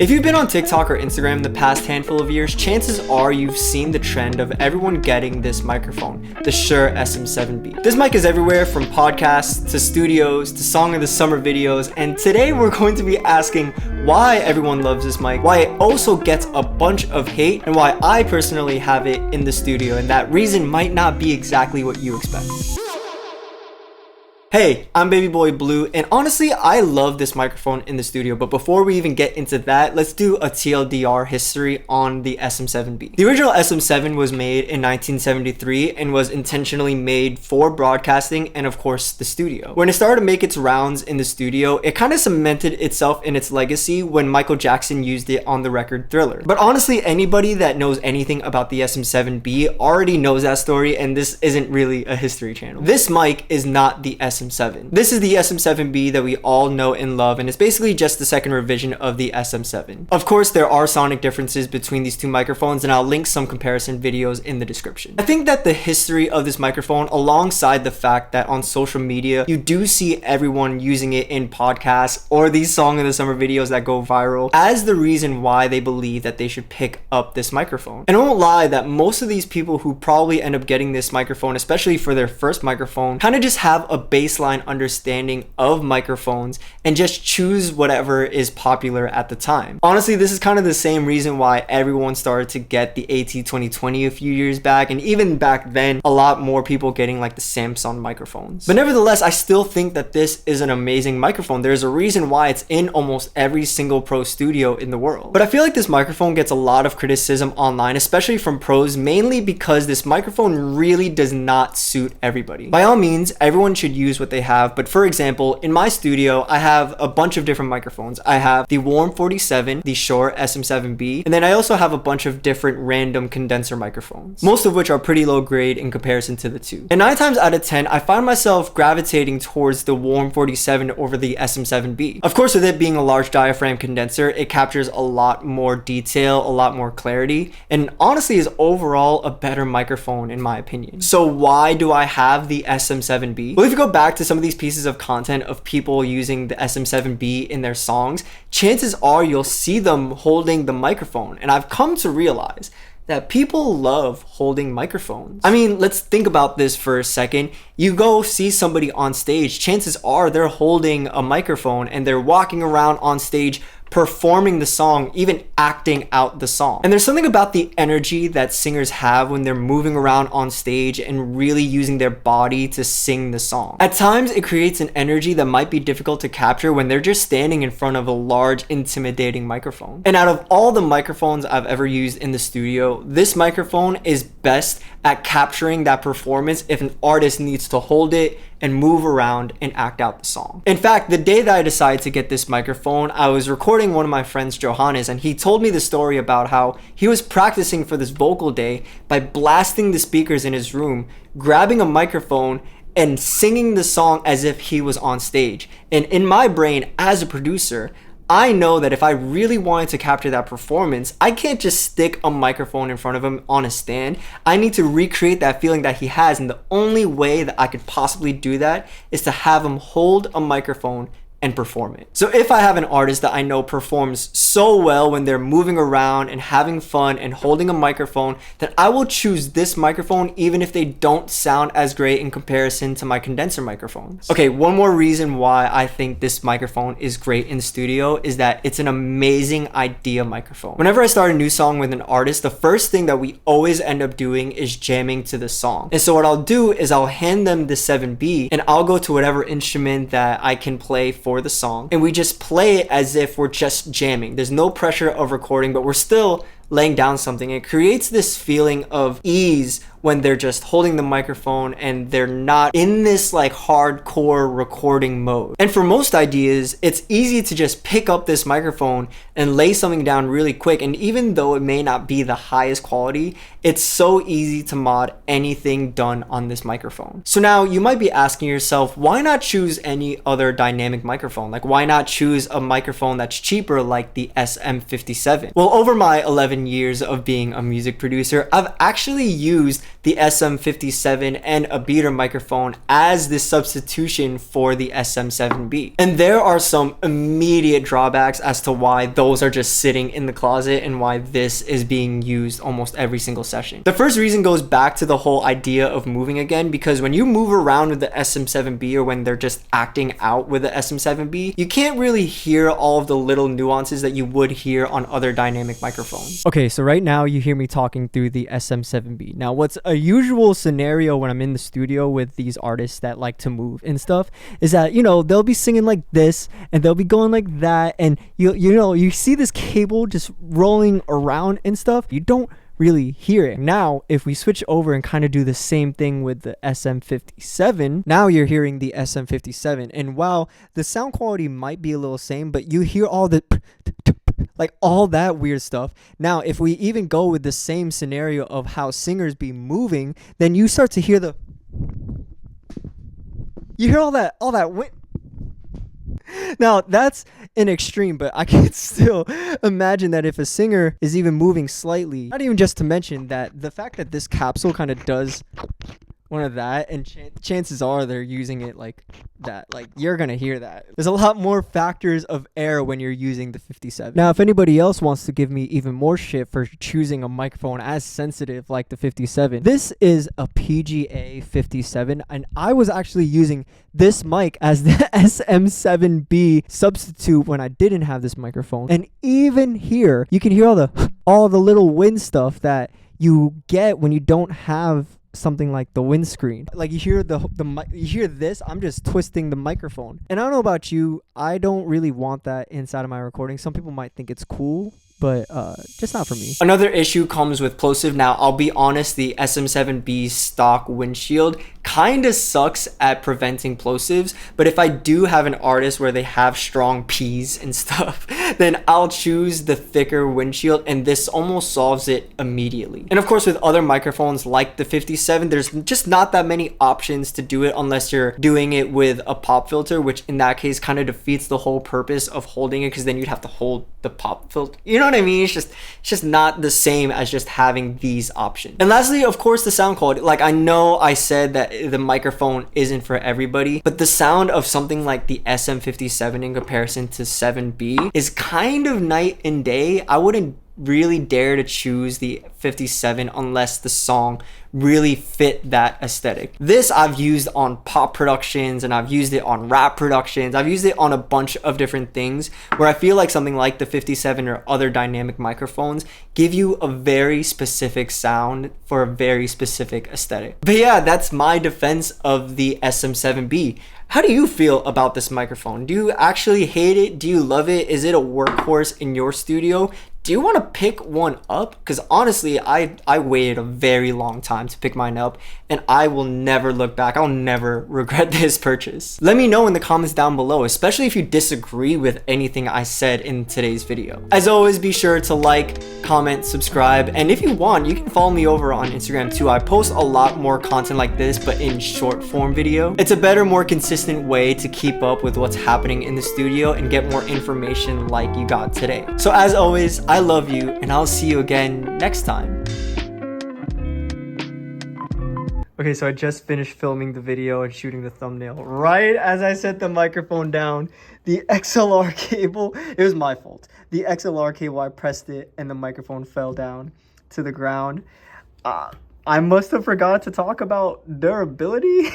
If you've been on TikTok or Instagram the past handful of years, chances are you've seen the trend of everyone getting this microphone, the Shure SM7B. This mic is everywhere from podcasts to studios to Song of the Summer videos, and today we're going to be asking why everyone loves this mic, why it also gets a bunch of hate, and why I personally have it in the studio, and that reason might not be exactly what you expect. Hey, I'm Baby Boy Blue, and honestly, I love this microphone in the studio, but before we even get into that, let's do a TLDR history on the SM7B. The original SM7 was made in 1973 and was intentionally made for broadcasting and of course the studio. When it started to make its rounds in the studio, it kind of cemented itself in its legacy when Michael Jackson used it on the record Thriller. But honestly, anybody that knows anything about the SM7B already knows that story, and this isn't really a history channel. This mic is not the SM7. This is the SM7B that we all know and love, and it's basically just the second revision of the SM7. Of course, there are sonic differences between these two microphones, and I'll link some comparison videos in the description. I think that the history of this microphone, alongside the fact that on social media, you do see everyone using it in podcasts or these Song of the Summer videos that go viral, as the reason why they believe that they should pick up this microphone. And I won't lie that most of these people who probably end up getting this microphone, especially for their first microphone, kind of just have a baseline understanding of microphones and just choose whatever is popular at the time. Honestly, this is kind of the same reason why everyone started to get the AT2020 a few years back, and even back then, a lot more people getting like the Samsung microphones. But nevertheless, I still think that this is an amazing microphone. There's a reason why it's in almost every single pro studio in the world. But I feel like this microphone gets a lot of criticism online, especially from pros, mainly because this microphone really does not suit everybody. By all means, everyone should use what they have, but for example, in my studio I have a bunch of different microphones. I have the Warm 47, the Shure SM7B, and then I also have a bunch of different random condenser microphones, most of which are pretty low grade in comparison to the two. And 9 times out of 10 I find myself gravitating towards the Warm 47 over the SM7B. Of course, with it being a large diaphragm condenser, it captures a lot more detail, a lot more clarity, and honestly is overall a better microphone in my opinion. So why do I have the SM7B? Well, if you go back to some of these pieces of content of people using the SM7B in their songs, chances are you'll see them holding the microphone. And I've come to realize that people love holding microphones. I mean, let's think about this for a second. You go see somebody on stage, chances are they're holding a microphone and they're walking around on stage performing the song, even acting out the song. And there's something about the energy that singers have when they're moving around on stage and really using their body to sing the song. At times, it creates an energy that might be difficult to capture when they're just standing in front of a large, intimidating microphone. And out of all the microphones I've ever used in the studio, this microphone is best at capturing that performance if an artist needs to hold it and move around and act out the song. In fact, the day that I decided to get this microphone, I was recording one of my friends, Johannes, and he told me the story about how he was practicing for this vocal day by blasting the speakers in his room, grabbing a microphone, and singing the song as if he was on stage. And in my brain, as a producer, I know that if I really wanted to capture that performance, I can't just stick a microphone in front of him on a stand. I need to recreate that feeling that he has, and the only way that I could possibly do that is to have him hold a microphone and perform it. So if I have an artist that I know performs so well when they're moving around and having fun and holding a microphone, then I will choose this microphone even if they don't sound as great in comparison to my condenser microphones. Okay, one more reason why I think this microphone is great in the studio is that it's an amazing idea microphone. Whenever I start a new song with an artist, the first thing that we always end up doing is jamming to the song. And so what I'll do is I'll hand them the 7B and I'll go to whatever instrument that I can play for the song, and we just play it as if we're just jamming. There's no pressure of recording, but we're still laying down something. It creates this feeling of ease when they're just holding the microphone and they're not in this like hardcore recording mode. And for most ideas, it's easy to just pick up this microphone and lay something down really quick. And even though it may not be the highest quality, it's so easy to mod anything done on this microphone. So now you might be asking yourself, why not choose any other dynamic microphone? Like, why not choose a microphone that's cheaper like the SM57? Well, over my 11 7 years of being a music producer, I've actually used the SM57 and a beater microphone as the substitution for the SM7B. And there are some immediate drawbacks as to why those are just sitting in the closet and why this is being used almost every single session. The first reason goes back to the whole idea of moving again, because when you move around with the SM7B or when they're just acting out with the SM7B, you can't really hear all of the little nuances that you would hear on other dynamic microphones. Okay, so right now you hear me talking through the SM7B. Now, what's a usual scenario when I'm in the studio with these artists that like to move and stuff is that, you know, they'll be singing like this and they'll be going like that, and you see this cable just rolling around and stuff. You don't really hear it. Now, if we switch over and kind of do the same thing with the SM57, now you're hearing the SM57. And while the sound quality might be a little same, but you hear all the like all that weird stuff. Now, if we even go with the same scenario of how singers be moving, then you start to hear you hear all that wind. Now, that's an extreme, but I can still imagine that if a singer is even moving slightly, not even just to mention that the fact that this capsule kind of does one of that, and chances are they're using it like that, like you're gonna hear that. There's a lot more factors of air when you're using the 57. Now, if anybody else wants to give me even more shit for choosing a microphone as sensitive like the 57, this is a PGA 57, and I was actually using this mic as the SM7B substitute when I didn't have this microphone. And even here, you can hear all the little wind stuff that you get when you don't have something like the windscreen. Like you hear you hear this, I'm just twisting the microphone. And I don't know about you, I don't really want that inside of my recording. Some people might think it's cool, but just not for me. Another issue comes with plosive. Now, I'll be honest, the SM7B stock windshield kind of sucks at preventing plosives, but if I do have an artist where they have strong P's and stuff, then I'll choose the thicker windshield, and this almost solves it immediately. And of course, with other microphones like the 57, there's just not that many options to do it unless you're doing it with a pop filter, which in that case kind of defeats the whole purpose of holding it, because then you'd have to hold the pop filter. You know what I mean? It's just not the same as just having these options. And lastly, of course, the sound quality. Like, I know I said that the microphone isn't for everybody, but the sound of something like the SM57 in comparison to 7B is kind of night and day. I wouldn't really dare to choose the 57 unless the song really fit that aesthetic. This I've used on pop productions, and I've used it on rap productions. I've used it on a bunch of different things where I feel like something like the 57 or other dynamic microphones give you a very specific sound for a very specific aesthetic. But yeah, that's my defense of the SM7B. How do you feel about this microphone? Do you actually hate it? Do you love it? Is it a workhorse in your studio? Do you want to pick one up? Because honestly, I waited a very long time to pick mine up, and I will never look back. I'll never regret this purchase. Let me know in the comments down below, especially if you disagree with anything I said in today's video. As always, be sure to like, comment, subscribe, and if you want, you can follow me over on Instagram too. I post a lot more content like this, but in short form video. It's a better, more consistent way to keep up with what's happening in the studio and get more information like you got today. So as always, I love you, and I'll see you again next time. Okay, so I just finished filming the video and shooting the thumbnail. Right as I set the microphone down, the XLR cable, it was my fault. The XLR cable, I pressed it and the microphone fell down to the ground. I must have forgot to talk about durability.